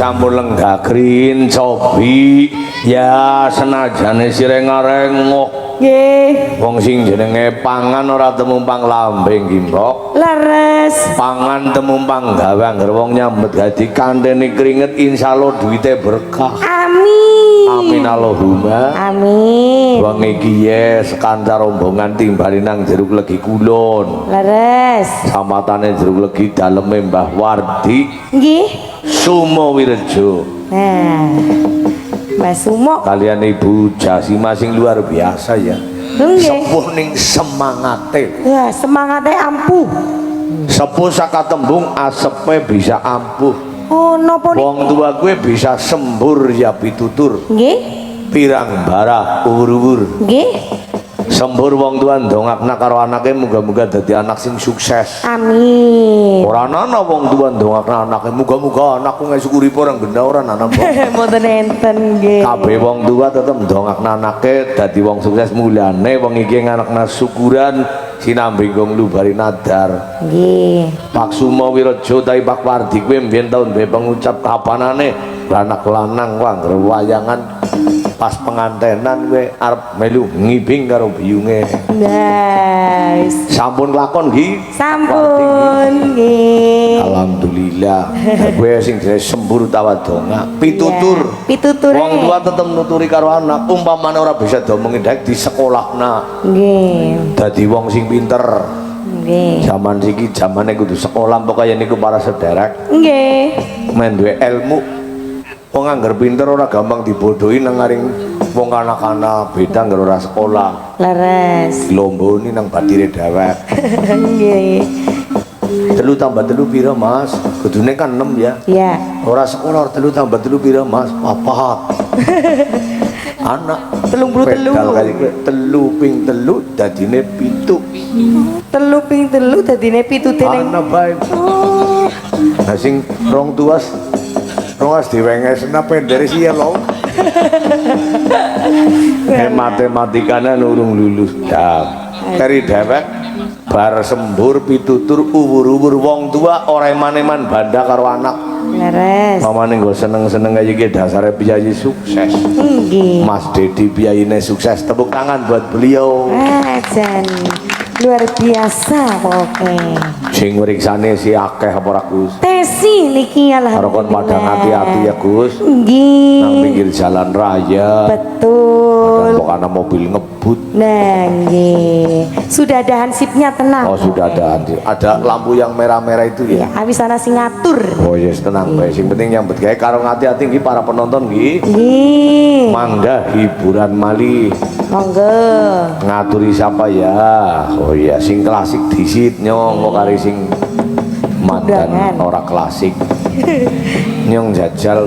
sampun lenggagrin cobi ya senajane sire ngarengok nggih wong sing jenenge pangan ora temumpang lambeng gimbok leres pangan temumpang gawe angger wong nyambet dadi kantene keringet insyaallah duwite berkah amin amin Allahumma amin wong iki ye sekancar rombongan timbali nang Jeruk Legi Kulon leres samatane Jeruk Legi daleme Mbah Wardi nggih Sumo Wirejo. Nah, Mbak Sumo kalian Ibu Jasima sing luar biasa ya. Sepuh ning semangate. Ya, semangate ampuh. Sepuh saka tembung asepe bisa ampuh. Oh, nopo niku? Wong tua gue bisa sembur ya pitutur. Nggih. Pirang bara uwur-uwur. Nggih. Sembur wong tua ndongakna karo anake muga-muga dadi anak sing sukses. Amin. Ora ana wong tua ndongakna anake muga-muga anakku ngesuk uripe ora gendah ora ana. Mboten enten nggih. Kabeh wong tua tetep ndongakna anake dadi wong sukses mulane wong iki nganakna syukuran sinambi nglu bari nadar. Nggih. Pak Sumo Wirejo tai Pak Wardi kuwi mbiyen taun duwe pengucap kapanane anak lanang wanger wayangan pas pengantenan kowe arep melu ngibing karo biyunge. Nice. Sampun lakon nggih? Sampun nggih. Alhamdulillah. Kowe sing jenenge sembur tawadonga, pitutur. Ya, pituture. Wong tua tetep nuturi karo anak, umpamane ora bisa diomongi dek di sekolahna. Nggih. Dadi wong sing pinter. Nggih. Zaman iki zamane kudu sekolah pokoknya niku para sederek. Nggih. Men duwe ilmu. Wong anggar pinter ora gampang dibodohi nang ngaring wong anak-anak beda ngger ora sekolah. Leres. Lomboni nang batire dhewek. Nggih. 3 tambah 3 pira, Mas? Kudune kan 6 ya. Ya. Ora sekolah 3 tambah 3 pira, Mas? 4. Anak 33. pedal kali kowe 3 ping 3 dadine 7. 3 ping 3 dadine pitutene. Ana bae. Oh. Nah sing rong tuas diwengesna pendere sih ya lho. Matematikane urung lulus. Ya, kari dhewek bar sembur pitutur uwur-uwur wong tua ora eman-eman banda karo anak. Leres. Mamane nggo seneng-seneng aja iki dasare piyayi sukses. Nggih. Mas Dedi piyayine sukses. Tepuk tangan buat beliau. Jan luar biasa pokoke. Sing ngriksane si akeh apa ora Gus? Tesi niki Karo kon padang hati-hati ya Gus. Nggih. Nang pinggir jalan raya. Betul. Kok ana mobil ngebut. Nah, nggih. Sudah ada hansipnya tenang. Oh sudah ada lampu yang merah-merah itu ya. Habis sana sing ngatur. Oh yes tenang bae. Sing penting nyambut gawe karo hati-hati nggih para penonton nggih. Nggih. Mangga hiburan malih. Monggo. Ngaturi siapa ya? Oh iya sing klasik disit nyong kok kari sing mandan Undangan. ora klasik. Nyong jajal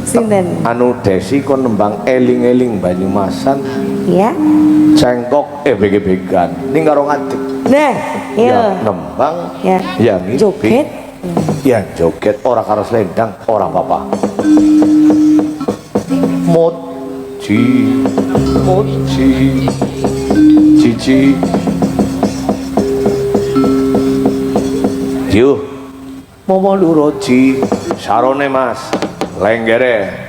Sinten? anu Desi kon nembang eling-eling Banyumasan Ya. cengkok bege-began ning karo ngadeg. Nah, Ya iya. nembang Ya. ya ngibing. Joget. Ya joget ora karo selendang ora apa-apa. Moji cici Yuh Momo luroji sarone Mas lenggere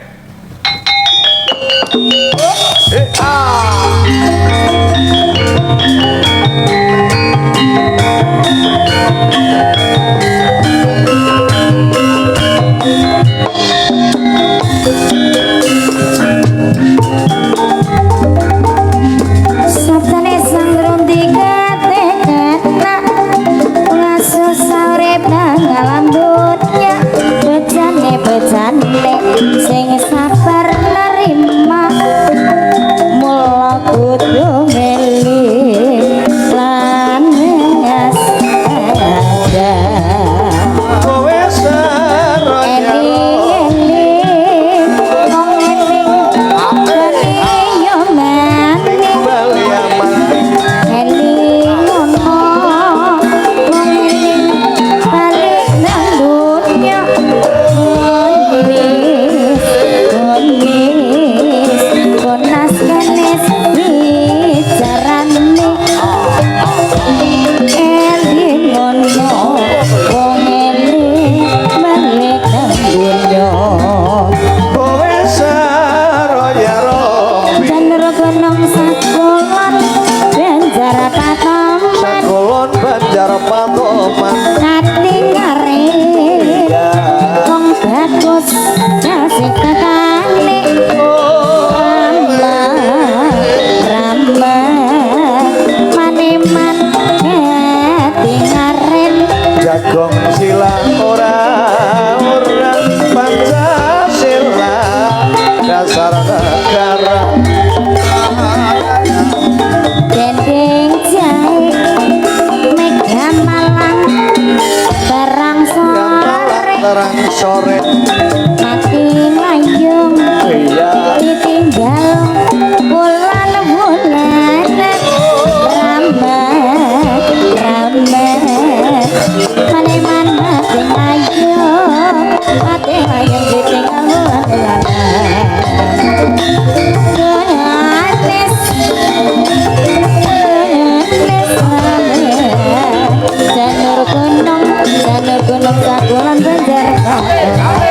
Sabdane sang ronti katekana ngasuh saurip nang alam dunya bejane sing sabar nerima mula kudu meli lan ngasada kowe seranya jagong sila ora Pancasila dasar negara dendeng jahe mega malang barang sore terang sore mati mayung iya ditinggal bulan rambat maneman mati mayung ditinggal bulan janur gunung sakulan banjar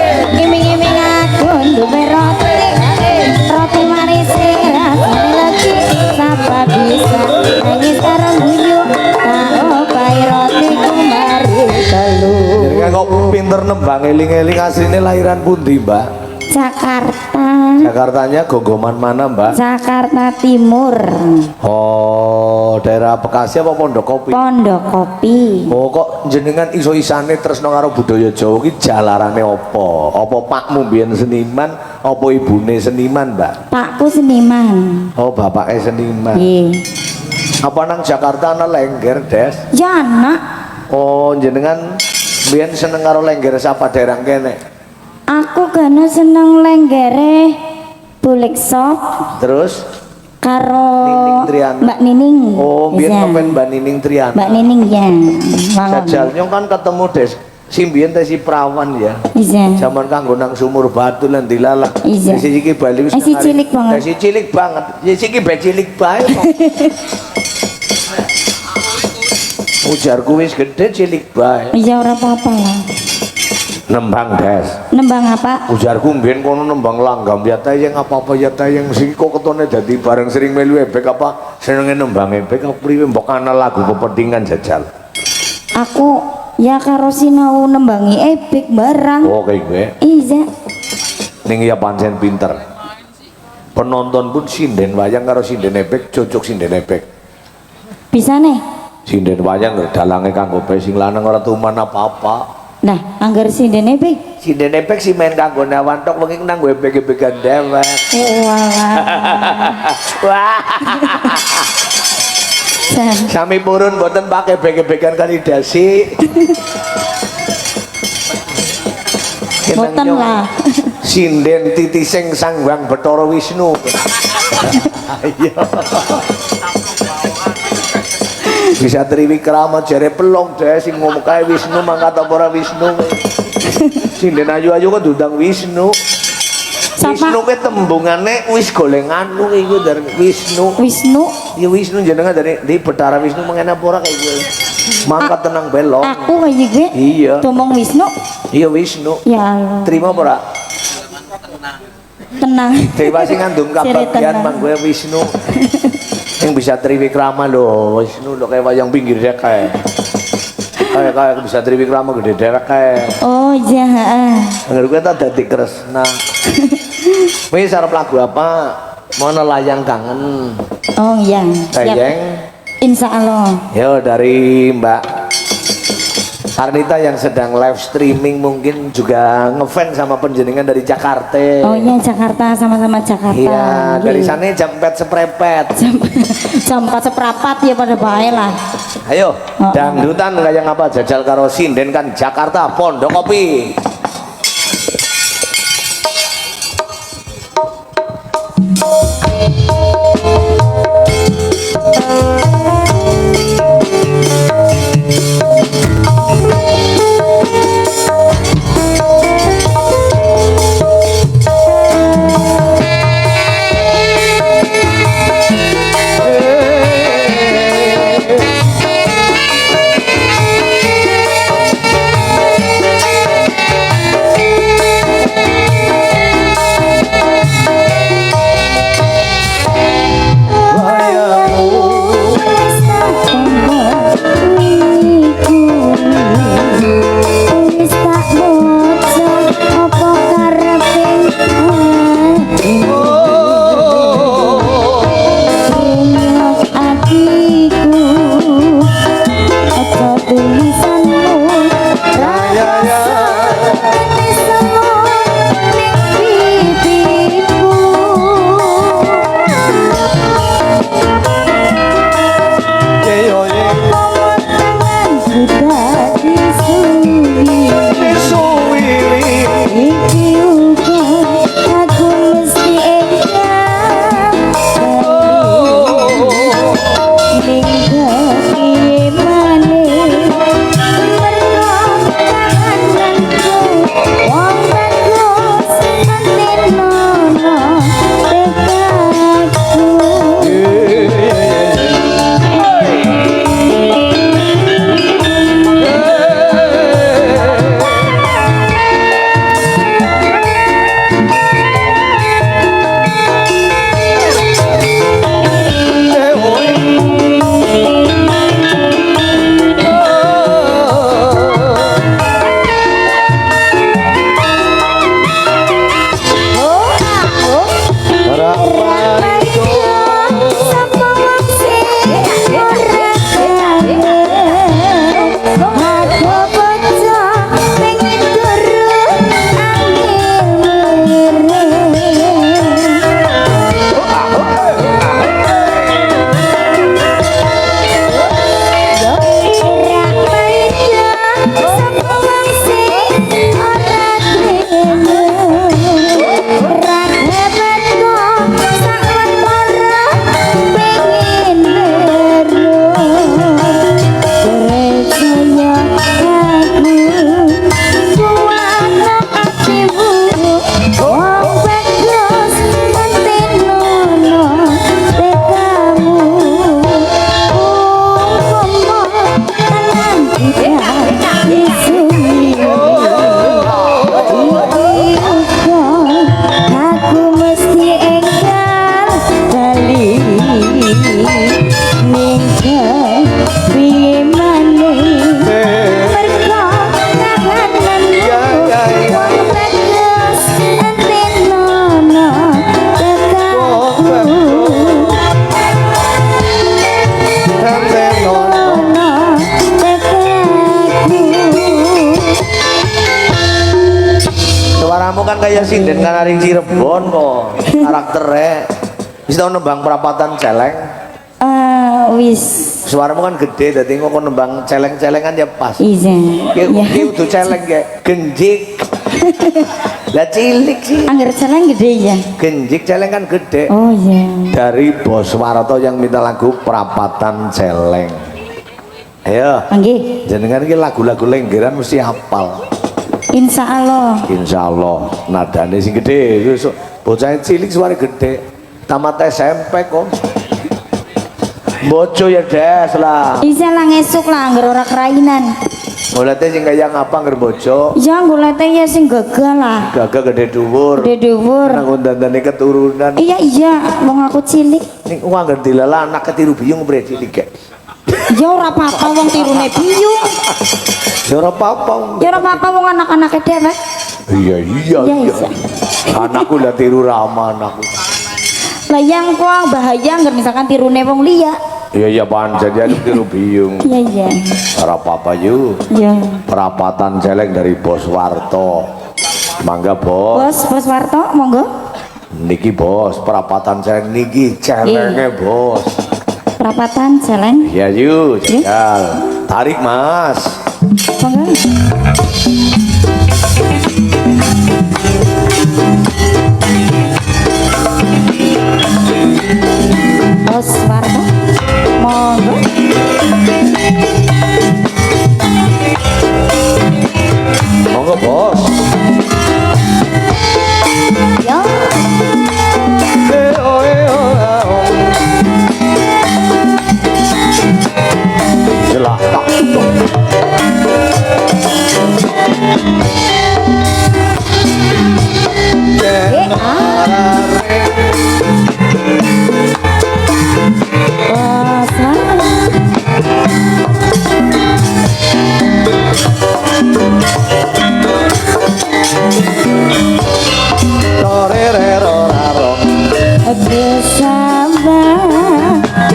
kok pinter nembang eling-eling asline lahiran pundi, Mbak? Jakarta. Jakartanya gonggoman mana, Mbak? Jakarta Timur. Oh, daerah Bekasi apa Pondokopi? Pondokopi. Oh, kok jenengan iso-isane tresno karo budaya Jawa ki jalarane apa? Apa pakmu mbiyen seniman, apa ibune seniman, Mbak? Pakku seniman. Oh, bapaknya seniman. Nggih. Apa nang Jakarta ana lengger, Des? Ya nak, Oh, jenengan mbiyen seneng karo lengger sapa daerah kene? aku gana seneng lenggere bulik sop Terus karo Nining Triana. Mbak Nining. oh, mbiyen Iya. ngefans Mbak Nining Triana. Mbak Nining ya. Mawon. Jajalnya kan ketemu Des. Si mbiyen teh si Prawan ya. Iya. Zaman kanggo nang sumur batu lan dilalak. Iya. Si iki Bali wis Si cilik banget. Si cilik banget. Si iki bae cilik bae kok. Ujarku wis gede cilik bae. Iya ora apa-apa lah. Nembang, Des. Nembang apa? Ujarku mbiyen kono nembang langgam ya tayang apa-apa ya tayang sing kok ketone dadi bareng sering melu ebek apa senenge nembang ebek apa priwe mbok ana lagu kepentingan jajal. Aku ya karo sinau nembangi ebek barang. Oh kayak gue. Iya. Ning ya pancen pinter. Penonton pun sinden wayang karo sinden ebek cocok sinden ebek. Bisa nih. Sinden wayang dalange kanggo bae sing lanang ora tuman apa-apa. Nah, anggar sinden ebek. Sinden ebek si main kanggo nawan tok wengi nang ebek-ebekan dewek. Walah. Wah. San. Sami purun mboten pakai ebek-ebekan kandidasi. Boten lah. Sinden titising Sanghyang Bathara Wisnu. Ayo. Bisa triwikrama jare pelong deh sing ngomong kae Wisnu mangkat apa ora Wisnu. Sinden ayu-ayu kok diundang Wisnu. Wisnu ke tembungane wis golengan lu iku dari Wisnu. Wisnu. Ya Wisnu jenengan dari di Betara Wisnu mengen apa ora kayak gue. Mangkat tenang belong. Aku kayak gue. Iya. Ngomong Wisnu. Iya Wisnu. Ya Allah. Terima apa ora? Tenang. Dewa sing ngandung kabagyan tenang. mang gue Wisnu. Yang bisa triwikrama lho, Wisnu lho kayak wayang pinggir dek kayak. Kayak bisa triwikrama gede derek kayak. Oh iya, heeh. Angger gue tak dadi kresna. Wis arep lagu apa? Mau layang kangen. Oh iya. Siap. Tayang. Insya Allah. Yo dari Mbak Arnita yang sedang live streaming mungkin juga ngefans sama penjenengan dari Jakarta. Oh iya Jakarta, sama-sama Jakarta. Iya, dari Iya. sana jempet seprepet. Jam 4 seprapat ya pada bae lah. Ayo, dangdutan kayak apa jajal karo sinden kan Jakarta Pondokopi. kaya sinden Kanaring Cirebon kok. Karakternya. Wis tau nembang perapatan celeng. Wis. Suaramu kan gede, dadi kok nembang celeng-celengan ya pas. Iya. Ki udah celeng kayak genjik. Lah cilik sih. Angger celeng gede ya. Genjik celeng kan gede. Oh iya. Dari Bos Warto yang minta lagu perapatan celeng. Ayo. Nggih. Jenengan iki lagu-lagu lenggeran mesti hafal. Insya Allah. Insya Allah nadane sing gede. Bocah cilik suara gede. Tamat SMP kok. Bojo ya des lah. Isa lah ngesuk lah angger ora kerainan. Golete sing kaya ngapa ngger bojo. Ya golete ya sing gagal lah. Gagah gede dhuwur. Gede dhuwur. Nang dandane keturunan. Iya, wong aku cilik. Ning wong angger dilala anak ketiru biyung bre cilik gek. Ya ora apa-apa wong tirune biyung. Ya ora apa-apa. Ya ora apa-apa wong anak-anake dhewek. Iya. Ya isa. Anakku lah tiru Rama anakku. Lah yang kuang bahaya angger misalkan tirune wong liya. Iya pancen ya tiru biyung. Iya. Ora apa-apa yuk. Iya. Perapatan celeng dari Bos Warto. Mangga bos. Bos Warto, monggo. Niki bos, perapatan celeng niki celenge bos. Perapatan celeng. Ya yuk, jal. Tarik mas. Monggo. Bos Warto, monggo. Monggo bos. Yo. Jelas tak. Bos Warto. Bersama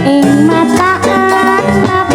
ing mata anak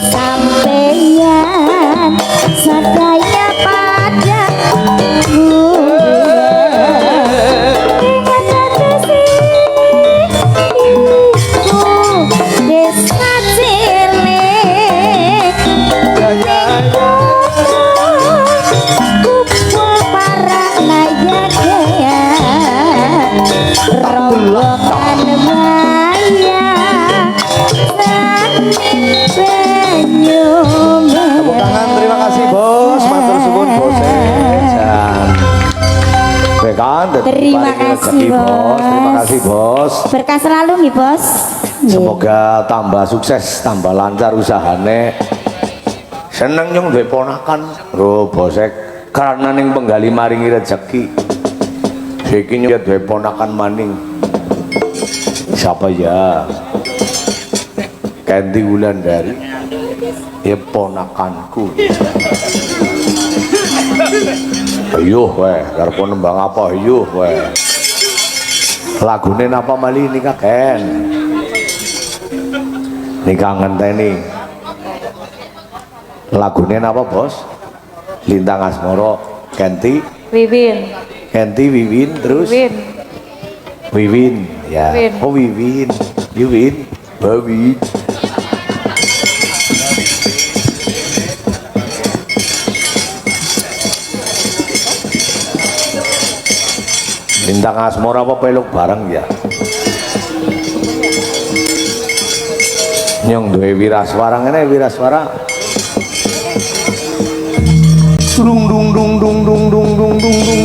Sampeyan sadaya padaku desa cilik kumpul para nayagaya rombongan waya Tepuk tangan, terima kasih bos, matur suwun bos. Terima kasih bos. Terima kasih bos. Berkah selalu nih bos. Semoga tambah sukses, tambah lancar usahane. Seneng nyong duwe ponakan. Lho bosek, karena ning penggali maringi rezeki. Iki nyong duwe ponakan maning. Siapa ya? Kendi Wulandari. Ya ponakanku. Ayo weh, karep nembang apa ayo weh. Lagune napa mali nikah Ken? Nikah ngenteni. Lagune napa bos? Lintang Asmoro, Kenti, Wiwin. Kenti Wiwin terus Wiwin. Wiwin ya. Win. Oh Wiwin, Wiwin, Bawi. Lintang Asmoro apa peluk bareng ya? Nyong duwe wiraswara ngene wiraswara. Dung dung dung dung dung dung dung dung dung.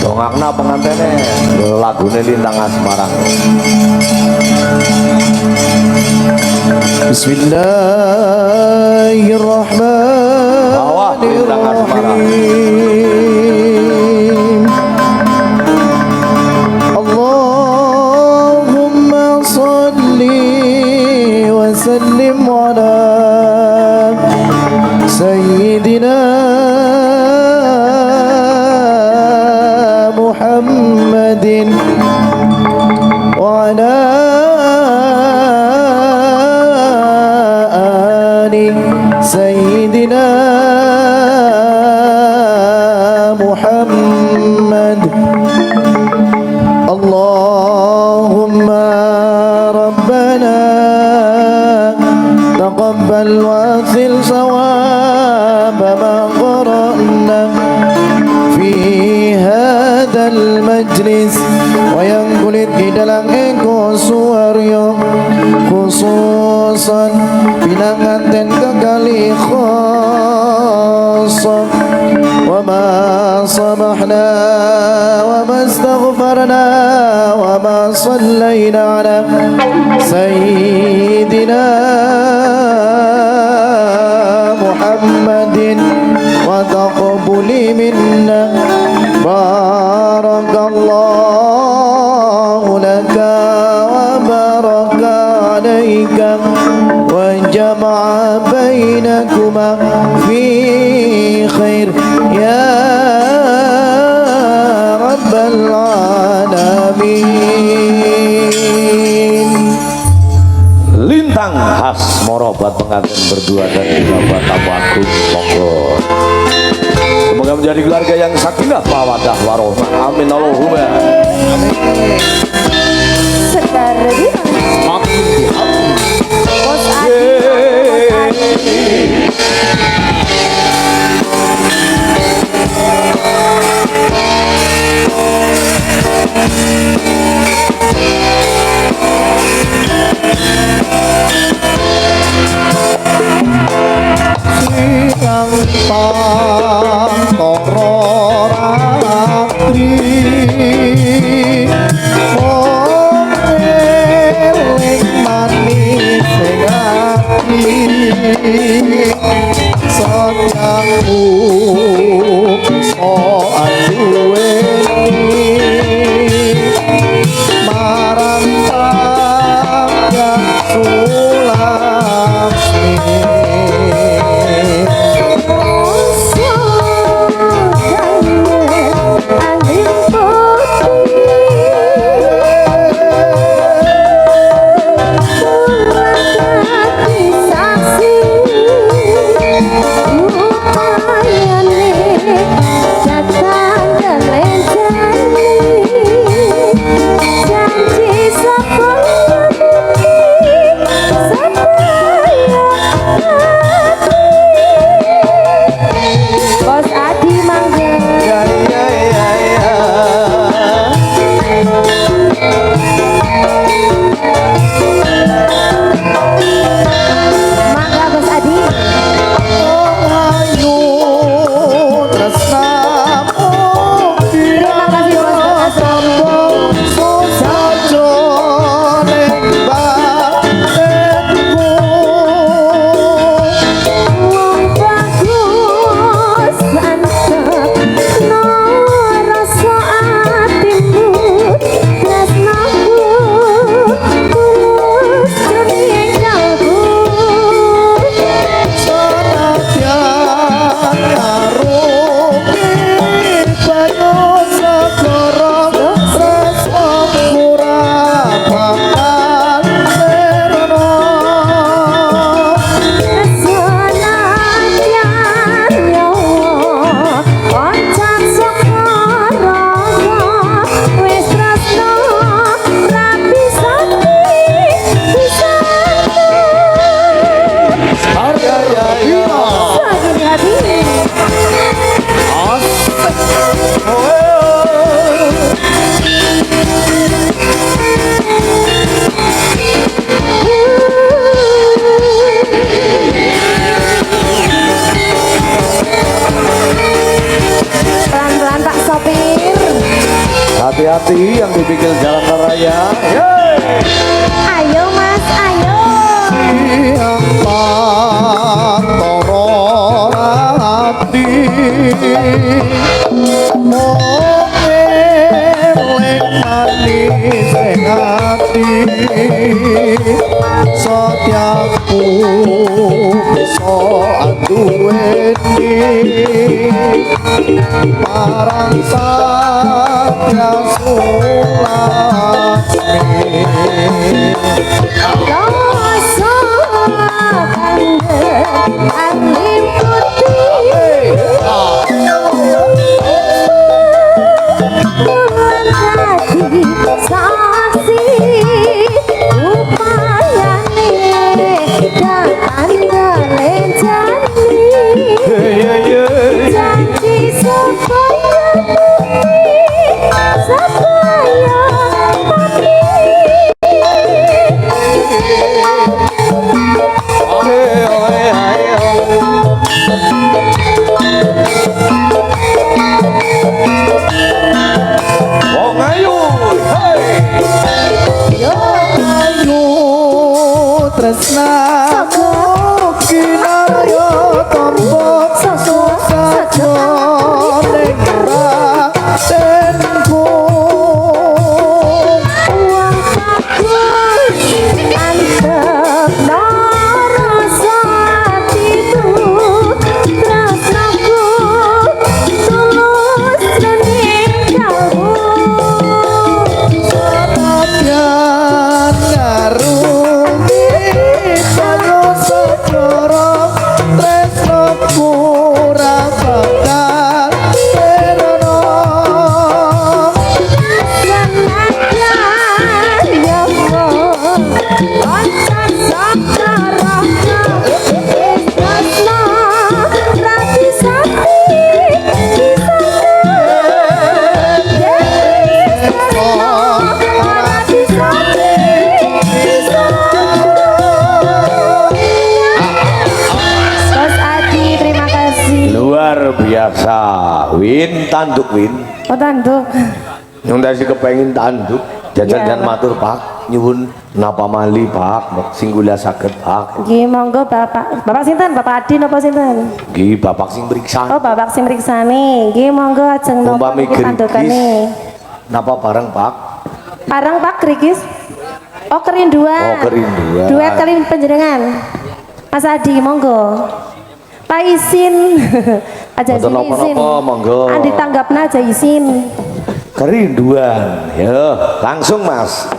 Dongakna pengantene lagune Lintang Asmara. Bismillahirrahmanirrahim. Allahumma salli wa sallim ala sayyidina Muhammadin wa ala سيدنا محمد اللهم ربنا تقبل واصل ثواب ما قرأنا في هذا المجلس وينقل dalam eko suaryo khususan pinanganten kekali khasam wa ma sabahna wa ma astaghfarna wa ma sallayna ala sayyidina Muhammadin wa taqabbuli minna barakallahu laka wa baraka alayka wa jama'a bainakuma fi khair ya rabbal alamin. Lintang Asmoro buat pengantin berdua dan juga buat tamu agung, monggo. Semoga menjadi keluarga yang sakinah mawaddah warohmah. Amin Allahumma. Sekarang Bos Adi. hati yang dipikir jalan raya. Yeay. Ayo Mas, ayo. Siapa toro hati Momelek manis hati Setiapku bisa adueni Parang satya sulasmi Loso kangen alim putih. Bulan jadi saksi upayane dan anggalen janji janji supaya Wong ayu, hei. Ayu tresna kinarya tombok saja ning ratenku uang bagus antep rasa hatiku tresnaku tulus rening kalbu Senadyan ngarungi terus segara tresnaku ora bakal terana senadyan ya Allah oncak sakara tresna rapi sakti Mas Adi, terima kasih. Luar biasa. Win tanduk Win. Oh tanduk. Yang tadi kepengin tanduk. Jajan Ya, dan matur Pak. Nyuwun napa mali Pak. Singgula saged Pak. Nggih monggo Bapak. Bapak sinten? Bapak Adi napa sinten? Nggih Bapak sing periksa. Oh Bapak sing mriksani. Nggih monggo ajeng napa Umpami niku tandukane. napa bareng Pak? Parang Pak Krikis. Oh kerinduan. Oh, kerinduan. Duet kali panjenengan. Mas Adi monggo. Pak izin. Aja Mboten sini izin. napa-napa, monggo. Andi tanggapna aja izin. Kerinduan. Ya, langsung Mas.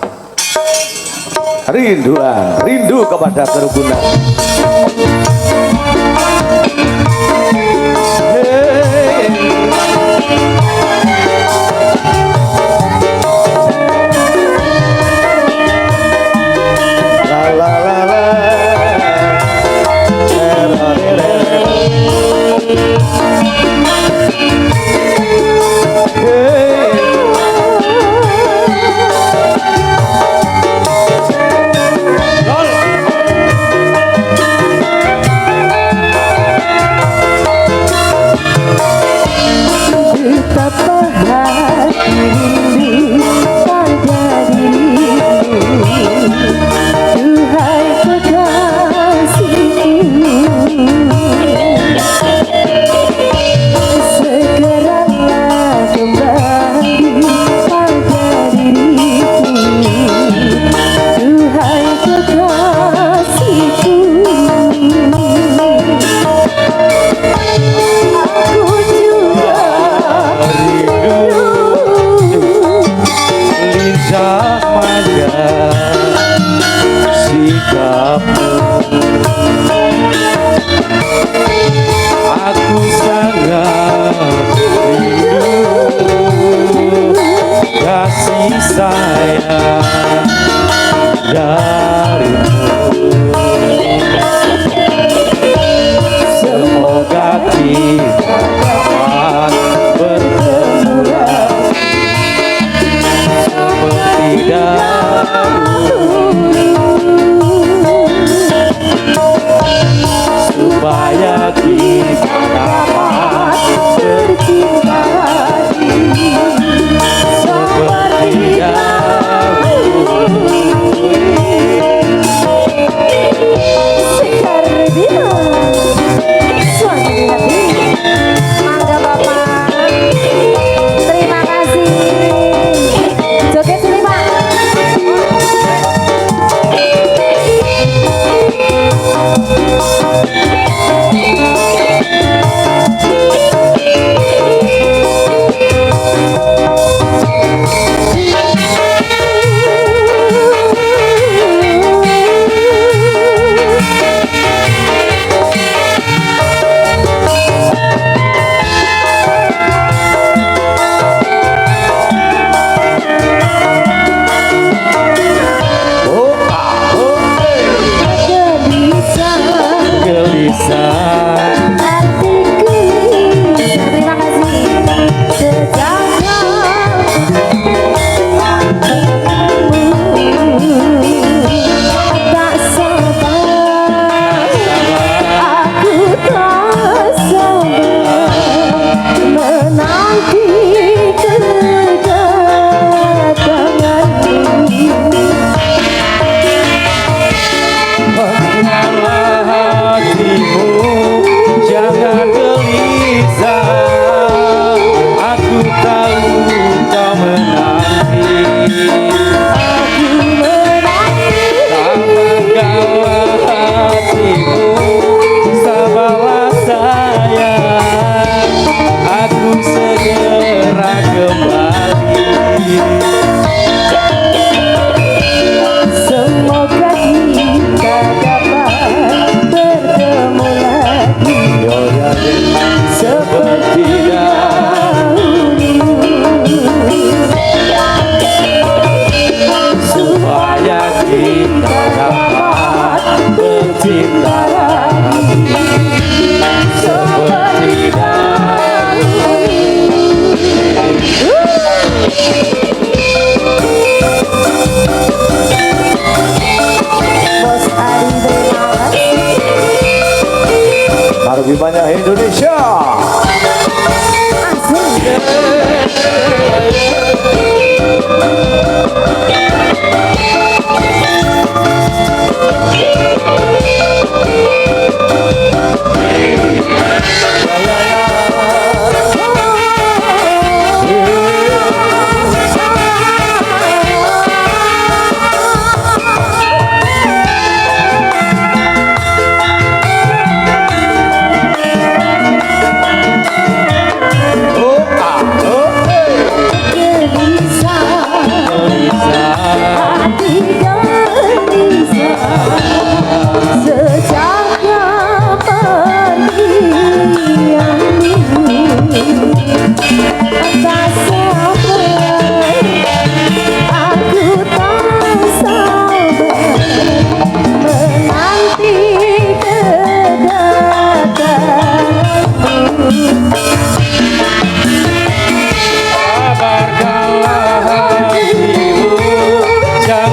Rinduan, rindu kepada kerukunan. La la la la. Ra, ra, ra, ra. Betapa hati rindu pada dirimu. Duhai kekasihku, segeralah kembali pada diriku. Duhai kekasihku, aku juga lincah manja sikapmu aku sangat rindu kasih sayang darimu semoga kita dapat bertemu lagi seperti dahulu supaya kita dapat bercinta lagi seperti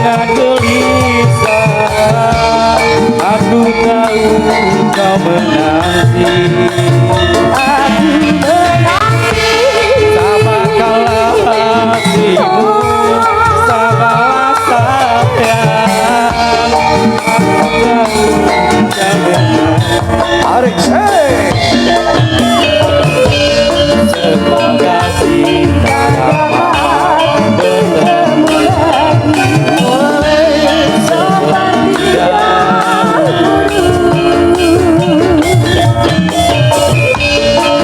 jangan gelisah, aku tahu kau menanti. Sama kalah hatimu, samalah sayang. Aku tahu jangan Tarik sih. semoga cinta dapat bertemu lagi seperti dahulu.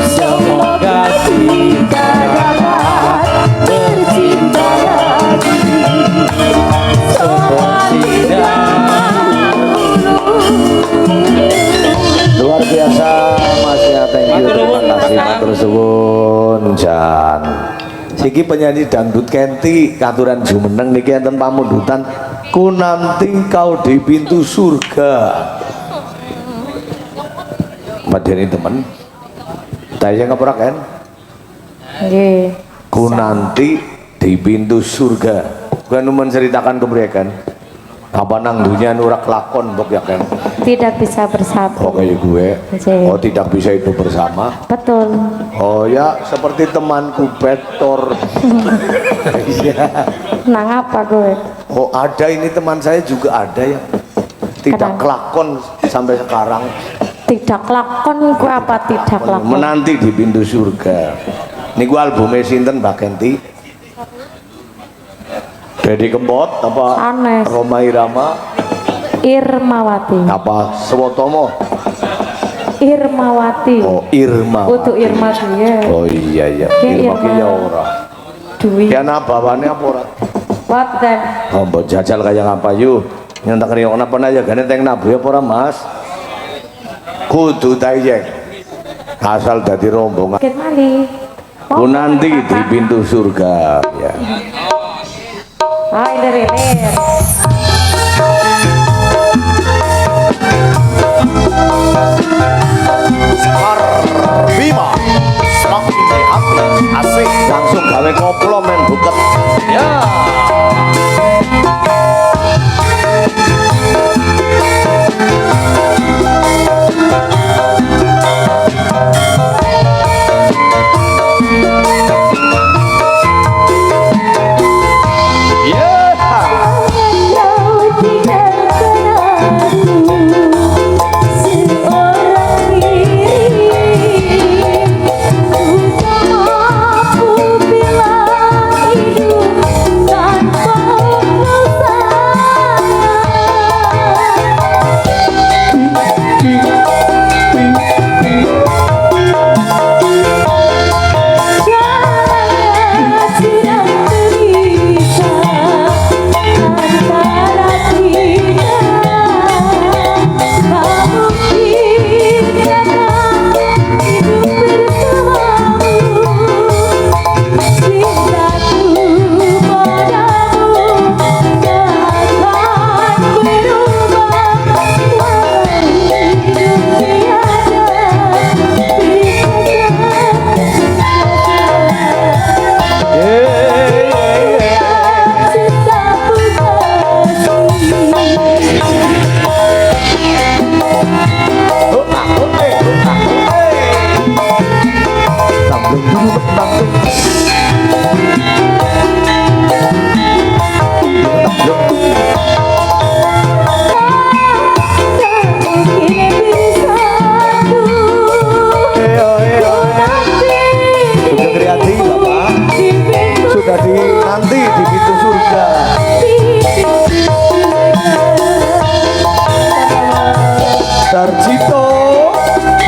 Semoga kita dapat bercinta lagi seperti dahulu. Luar biasa Mas ya, thank you, terima kasih matur suwun jan. Siki penyanyi dangdut Kenti katuran jumeneng niki enten pamundutan ku nanti kau di pintu surga. Madeni temen tanya ngapura kan? Nggih. Ku nanti di pintu surga. Kan menceritakan kemerdekaan. Apa nang dunia nurak lakon mbok ya kan? Tidak bisa bersatu. Oh kayak gue. Oke. Oh tidak bisa itu bersama. Betul. Oh ya seperti temanku Petor. Iya. Nang apa gue? Oh ada ini teman saya juga ada yang tidak Kenapa? kelakon sampai sekarang. Tidak lakon ku apa tidak lakon? Menanti di pintu surga. Niku albumnya sinten Mbak Kenti? Dedi Kempot apa? Sanes. Roma Irama Irmawati. apa? Sewotomo? Irmawati. Oh Irma. Untuk Irma dia. Oh iya iya. Iya, Irma ki ya Irma. ora. Dwi. Ya nabawane apa ora? Waten. Oh mbok jajal kaya ngapa yuk? Nyentak riyo kenapa aja gane teng nabu ya apa ora Mas? Kudu tayeng. Asal dadi rombongan. Ket mali. Ku nanti di pintu surga ya. Hai dari ler. Bima semakin di hati asik langsung gawe koplo men buket ya.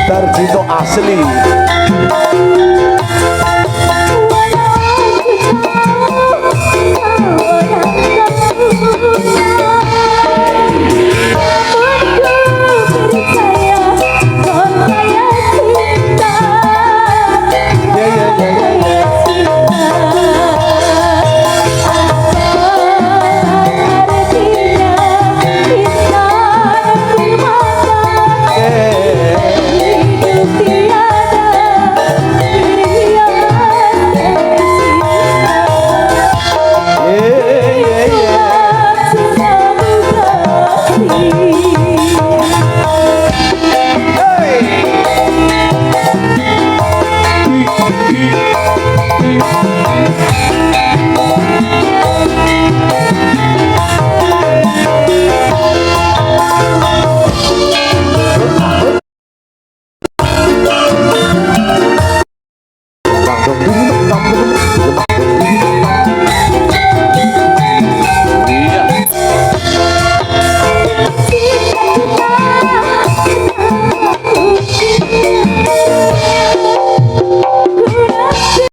Darjito asli.